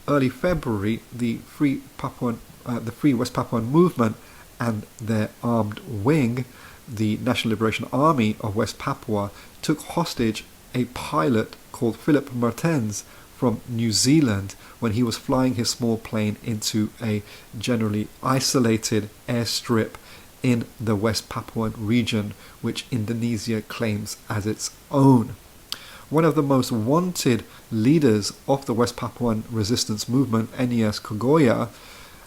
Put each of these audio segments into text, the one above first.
early February, the Free West Papuan movement and their armed wing, the National Liberation Army of West Papua, took hostage a pilot called Philip Mertens from New Zealand when he was flying his small plane into a generally isolated airstrip in the West Papuan region, which Indonesia claims as its own. One of the most wanted leaders of the West Papuan resistance movement, Enies Kogoya,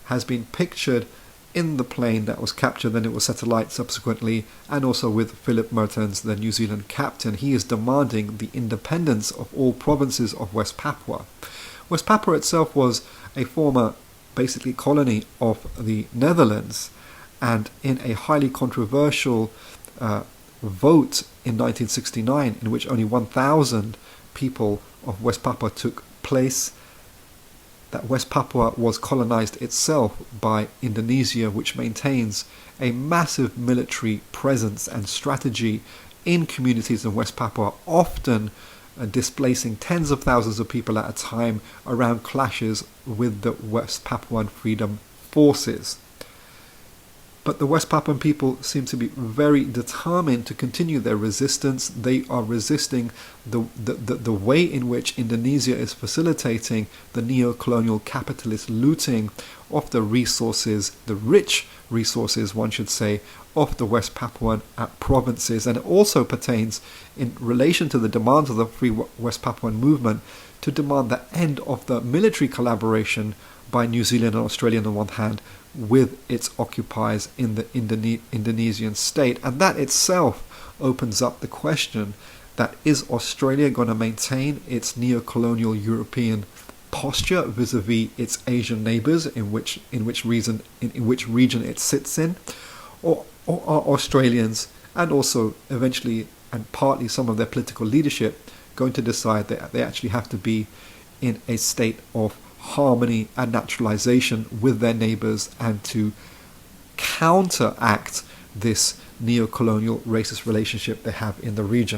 has been pictured in the plane that was captured, then it was set alight subsequently, and also with Philip Mertens, the New Zealand captain. He is demanding the independence of all provinces of West Papua. West Papua itself was a former, basically, colony of the Netherlands, and in a highly controversial vote in 1969, in which only 1,000 people of West Papua took place, that West Papua was colonized itself by Indonesia, which maintains a massive military presence and strategy in communities in West Papua, often displacing tens of thousands of people at a time around clashes with the West Papuan Freedom Forces. But the West Papuan people seem to be very determined to continue their resistance. They are resisting the way in which Indonesia is facilitating the neo-colonial capitalist looting of the resources, the rich resources, one should say, of the West Papuan provinces. And it also pertains, in relation to the demands of the Free West Papuan movement, to demand the end of the military collaboration by New Zealand and Australia on the one hand with its occupiers in the Indonesian state. And that itself opens up the question that is Australia going to maintain its neo-colonial European posture vis-a-vis its Asian neighbours in which region it sits in, or are Australians and also eventually and partly some of their political leadership going to decide that they actually have to be in a state of harmony and naturalization with their neighbours and to counteract this neo-colonial racist relationship they have in the region.